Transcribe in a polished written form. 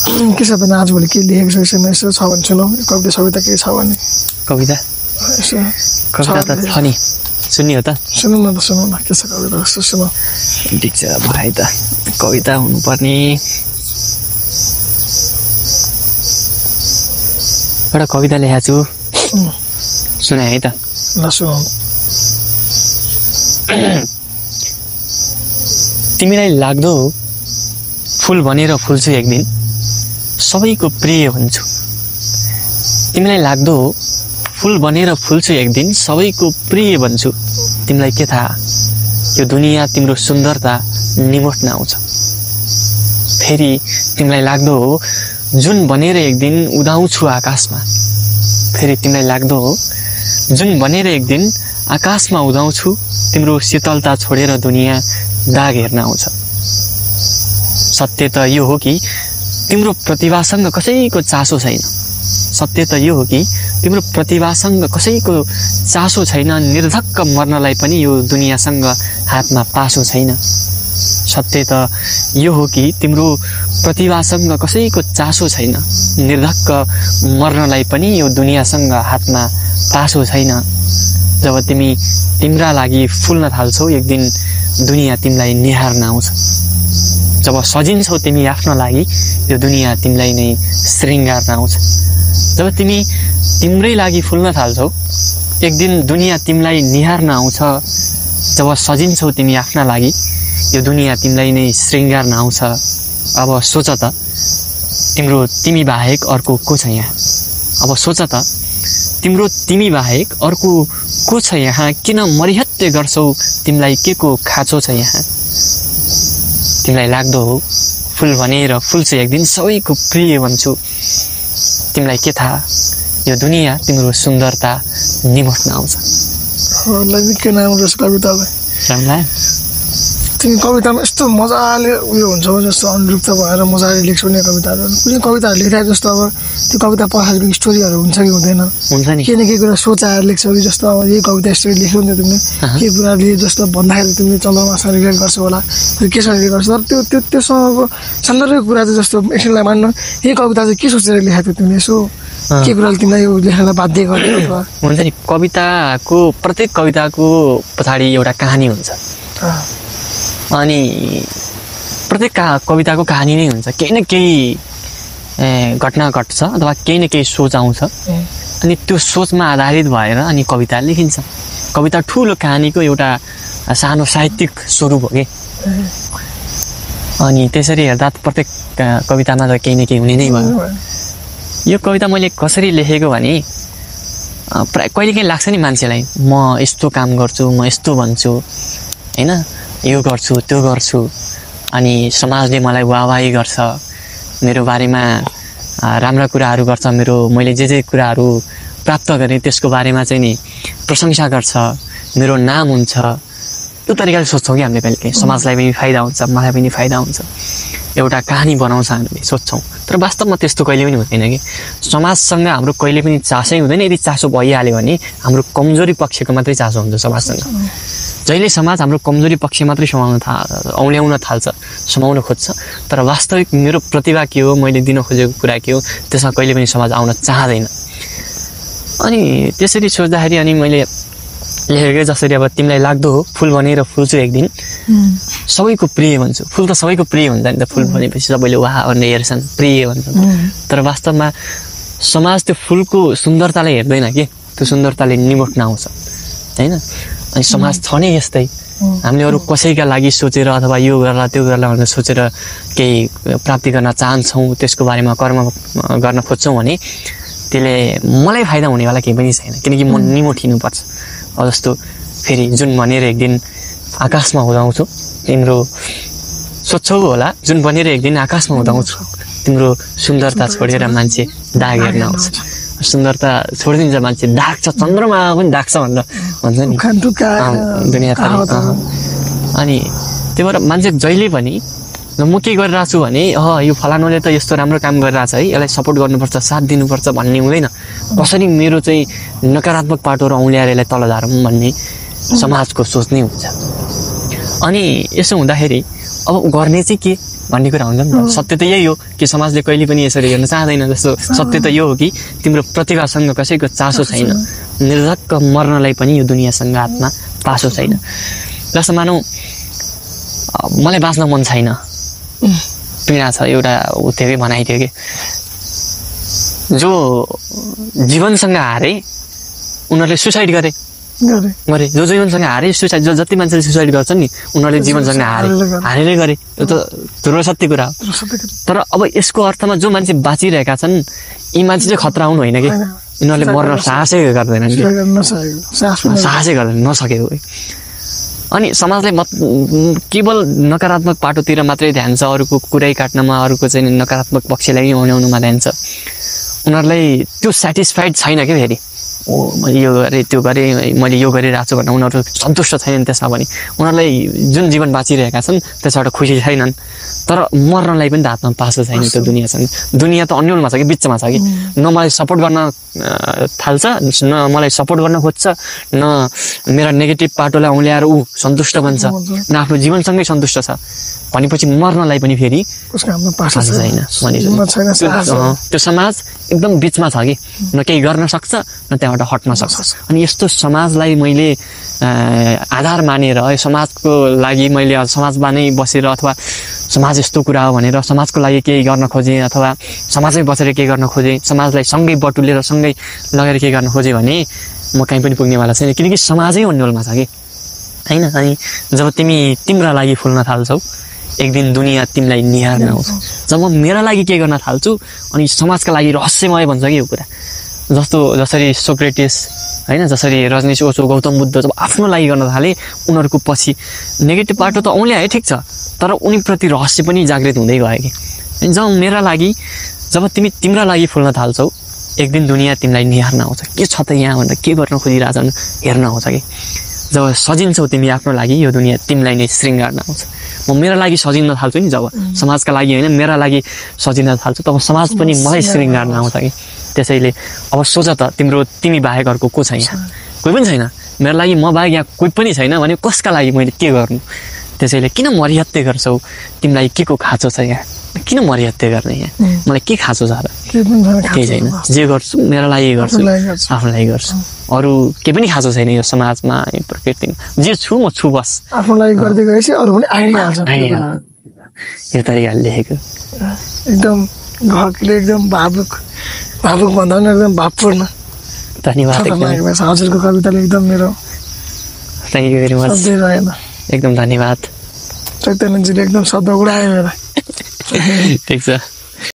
के छ भने आजभोलि के लेखेको छ यसो छ भने सुनौ कविता सविता के छ भने कविता यसो कविता त छ नि सुन्ने हो त सुनौ न के छ कविता जस्तो सुनौ ठिक छ भाइ त कविता हुनुपर्ने एउटा कविता लेखेको छु सुनाए है त ल सुनौ तिमीलाई लाग्दो फुल बनेर फुल्छु एक दिन सबैको प्रिय भन्छु तिमीलाई लाग्दो फुल बनेर फुल्छु एक दिन सबैको प्रिय भन्छु तिमीलाई के थाहा यो दुनिया तिम्रो सुन्दरता निमोट्न आउँछ फेरि तिमीलाई लाग्दो हो जुन बनेर एक दिन उदाउँछु आकाशमा फेरि तिमीलाई लाग्दो हो जुन बनेर एक दिन आकाशमा उदाउँछु तिम्रो शीतलता छोडेर दुनिया दाग हेर्न आउँछ सत्य त यो हो कि तिम्रो प्रतिभासँग कसैको चासो छैन सत्य त यो हो कि तिम्रो प्रतिभासँग कसैको चासो छैन निर्धक्क मर्नलाई पनि यो दुनियासँग हातमा पासो छैन सत्य त यो हो कि तिम्रो प्रतिभासँग कसैको चासो छैन निर्धक्क मर्नलाई पनि यो दुनियासँग हातमा पासो छैन जब तिमी तिम्रा लागि फुल्न थाल्छौ एक दिन दुनिया तिमीलाई निहार्न आउँछ जब सजिन्छौ तिमी आफ्नो लागि यो दुनिया तिमीलाई नै श्रृङ्गार्न आउँछ जब तिमी तिम्रै लागि फुल्न थाल्छौ एक दिन दुनिया तिमीलाई निहार्न आउँछ जब सजिन्छौ तिमी आफ्ना लागि यो दुनिया तिमीलाई नै श्रृङ्गार्न आउँछ अब सोच त तिम्रो तिमी बाहेक अर्को को छ यहाँ अब सोच त तिम्रो तिमी बाहेक अर्को को छ यहाँ किन मरिहत्ते गर्छौ तिमीलाई के को खाँचो छ यहाँ तिमीलाई लाग्दो हो फुल भनेर फुल्छु एक दिन सबैको प्रिय भन्छु तिमीलाई के थाहा यो दुनिया तिम्रो सुन्दरता निमोट्न आउँछ के नाम रहेछ कवितालाई तिमी कवितामा यस्तो मजाले उयो हुन्छ जस्तो अनुरूप्त भएर मजाले लेख्छौ नि कविताहरू कुनै कविताहरू लेखिरहेको जस्तो अब त्यो कविता पढ्दाखेरि स्टोरीहरू हुन्छ कि हुँदैन हुन्छ नि के न के कुरा सोचाएर लेख्छौ कि जस्तो अब यही कविता स्टोरी लेख्छौ नि तिमीले के कुराले जस्तो भन्दाखेरि तिमीले चन्द्रमासँग रिलेट गर्छौ होला केसँग रिलेट गर्छौ तर त्यो त्योसँगको सन्दर्भको कुरा चाहिँ जस्तो एकछिनलाई मान्नु यही कविता चाहिँ के सोचेर लेखेको थियो तिमीले यसो के कुराले तिमीलाई यो लेख्नलाई बाध्य गर्यो हुन्छ नि कविताको प्रत्येक कविताको पछाडि एउटा कहानी हुन्छ अनि प्रत्येक कविताको कहानी नै हुन्छ केही न केही घटना घट्छ अथवा केही न केही सोच आउँछ अनि त्यो सोचमा आधारित भएर अनि कविता लेखिन्छ कविता ठुलो कहानीको एउटा सानो साहित्यिक स्वरूप हो कि अनि त्यसरी हेर्दा प्रत्येक कवितामा त केही न केही हुने नै भयो यो कविता मैले कसरी लेखेको भने प्राय कहिलेकाहीँ लाग्छ नि मान्छेलाई म यस्तो काम गर्छु म यस्तो भन्छु होइन यो गर्छु त्यो गर्छु अनि समाजले मलाई वाहवाही गर्छ मेरो बारेमा राम्रा कुराहरू गर्छ मैले जे कुराहरू प्राप्त गरेँ त्यसको बारेमा चाहिँ नि प्रशंसा गर्छ मेरो नाम हुन्छ त्यो तरिकाले सोच्छौँ कि हामीले कहिलेकाहीँ समाजलाई पनि फाइदा हुन्छ मलाई पनि फाइदा हुन्छ एउटा कहानी बनाउँछ हामीले सोच्छौँ तर वास्तवमा त्यस्तो कहिले पनि हुँदैन कि समाजसँग हाम्रो कहिले पनि चासै हुँदैन यदि चासो भइहाल्यो भने हाम्रो कमजोरी पक्षको मात्रै चासो हुन्छ समाजसँग जहिले समाज हाम्रो कमजोरी पक्ष मात्रै औल्याउन थाल्छ समाउन खोज्छ तर वास्तविक मेरो प्रतिभा के हो मैले दिन खोजेको कुरा के हो त्यसमा कहिले पनि समाज आउन चाहँदैन अनि त्यसरी सोच्दाखेरि अनि मैले लेखेकै जसरी अब तिमीलाई लाग्दो हो फुल बनेर फुल्छु एक दिन सबैको प्रिय भन्छु फुल त सबैको प्रिय हुन्छ नि त फुल भनेपछि सबैले वाह भनेर हेर्छन् प्रिय भन्छन् तर वास्तवमा समाज त्यो फुलको सुन्दरतालाई हेर्दैन के त्यो सुन्दरताले निमोट्न आउँछ होइन अनि समाज छ नै यस्तै हामीले अरू कसैका लागि सोचेर अथवा यो गर्ला त्यो गर्ला भनेर सोचेर केही प्राप्ति गर्न चाहन्छौँ त्यसको बारेमा कर्म गर्न खोज्छौँ भने त्यसले मलाई फाइदा हुनेवाला केही पनि छैन किनकि म निमोठिनुपर्छ अब जस्तो फेरि जुन बनेर एक दिन आकाशमा उदाउँछु तिम्रो सोध्छौ होला जुन बनेर एक दिन आकाशमा उदाउँछु तिम्रो सुन्दरता छोडेर मान्छे दाग हेर्न आउँछ सुन्दरता छोडिदिन्छ मान्छे डाक्छ चन्द्रमा पनि डाक्छ भनेर भन्छ नि दुनियाँ अनि त्यही भएर मान्छे जहिले पनि म के गरिरहेको छु भने यो फलानुले त यस्तो राम्रो काम गरिरहेछ है यसलाई सपोर्ट गर्नुपर्छ साथ दिनुपर्छ भन्ने हुँदैन कसरी मेरो चाहिँ नकारात्मक पाटोहरू औँल्याएर यसलाई तल झारौँ भन्ने समाजको सोच नै हुन्छ अनि यसो हुँदाखेरि अब गर्ने चाहिँ के भन्ने कुरा हुन्छ नि त। सत्य त यही हो कि समाजले कहिले पनि यसरी हेर्न चाहँदैन जस्तो सत्य त यो हो कि तिम्रो प्रतिभासँग कसैको चासो छैन, निर्धक्क मर्नलाई पनि यो दुनियाँसँग हातमा पासो छैन। जस्तो मानौ मलाई बाँच्न मन छैन, पीडा छ, एउटा उ थियो कि भनाइ थियो कि जो जीवनसँग हारे उनीहरूले सुसाइड गरे, जो जीवनसँग हारे सुसाइड, जति मान्छेले सुसाइड गर्छन् नि उनीहरूले जीवनसँग हारेरै गरे। यो त ध्रुव सत्य कुरा हो। तर अब यसको अर्थमा जो मान्छे बाँचिरहेका छन् यी मान्छे चाहिँ खतरा हुनु होइन कि यिनीहरूले मर्न साहसै गर्दैनन् कि, साहसै गर्दैन, नसकेको। अनि समाजलाई केवल नकारात्मक पाटोतिर मात्रै ध्यान छ, अरूको कुरै काट्नमा, अरूको चाहिँ नकारात्मक पक्षलाई उठाउनुमा ध्यान छ। उनीहरूलाई त्यो सेटिस्फाइड छैन क्या फेरि, ओ मैले यो गरेँ त्यो गरेँ मैले यो गरिरहेको छु भनेर उनीहरू सन्तुष्ट छैनन् त्यसमा पनि। उनीहरूलाई जुन जीवन बाँचिरहेका छन् त्यसबाट खुसी छैनन्। तर मर्नलाई पनि त हातमा पासो छैन त्यो दुनियाँसँग। दुनियाँ त अन्यलमा छ कि बिचमा छ कि, न मलाई सपोर्ट गर्न थाल्छ, न मलाई सपोर्ट गर्न खोज्छ, न मेरा नेगेटिभ पाटोलाई औँल्याएर ऊ सन्तुष्ट बन्छ, न आफ्नो जीवनसँगै सन्तुष्ट छ भनेपछि मर्नलाई पनि फेरि पासो छैन। त्यो समाज एकदम बिचमा छ कि, न केही गर्न सक्छ न त्यहाँबाट हट्न सक्छ। अनि यस्तो समाजलाई मैले आधार मानेर समाजको लागि मैले समाजमा नै बसेर अथवा समाज यस्तो कुरा हो भनेर समाजको लागि केही गर्न खोजेँ अथवा समाजमै बसेर केही गर्न खोजेँ, समाजलाई सँगै बटुलेर सँगै लगेर केही गर्न खोजेँ भने म कहीँ पनि पुग्नेवाला छैन, किनकि समाजै अन्यलमा छ कि होइन। अनि जब तिमी तिम्रा लागि फुल्न थाल्छौ एक दिन दुनियाँ तिमीलाई निहार्न आउँछ। जब म मेरा लागि के गर्न थाल्छु अनि समाजका लागि रहस्यमय भन्छ कि यो कुरा। जसरी सोक्रेटिस होइन, जसरी रजनीश ओशो, गौतम बुद्ध जब आफ्नो लागि गर्न थाले उनीहरूको पछि नेगेटिभ पाटो त औँल्याए ठिक छ, तर उनीप्रति रहस्य पनि जागृत हुँदै गयो कि जब तिमी तिम्रा लागि फुल्न थाल्छौ एक दिन दुनियाँ तिमीलाई निहार्न आउँछ। के छ त यहाँ भनेर के गर्न खोजिरहेछन् हेर्न आउँछ कि जब सजिन्छौ तिमी आफ्नो लागि यो दुनियाँ तिमीलाई नै श्रृङ्गार्न आउँछ। म मेरा लागि सजिन्न थाल्छु नि, जब समाजका लागि होइन मेरा लागि सजिन्न थाल्छु तब समाज पनि मलाई श्रृङ्गार्न आउँछ कि। त्यसैले अब सोच त तिमी बाहेक अर्को को छ यहाँ? कोही पनि छैन। मेरो लागि म बाहेक यहाँ कोही पनि छैन भने कसका लागि मैले के गर्नु? त्यसैले किन मर्यादा गर्छौ? तिमीलाई के को खाँचो छ यहाँ? किन मर्यादा गर्ने यहाँ? मलाई के खाँचो छ र? केही छैन। जे गर्छु मेरो लागि गर्छु, आफ्नो लागि गर्छु। अरू केही पनि खाँचो छैन यो समाजमा, यो प्रकृतिमा। जे छु म छु बस। आफ्नो लागि गर्दै गएपछि अरू पनि आइहाल्छ। यो तरिकाले लेखेको एकदम गहकिलो, एकदम भावुक भन्दा पनि एकदम भावपूर्ण। धन्यवाद। हजुरको कविताले एकदम मेरो थ्याङ्क यू भेरी मच। एकदम धन्यवाद। चैतन्यजीले एकदम शब्द उडायो मेरो। ठिक छ।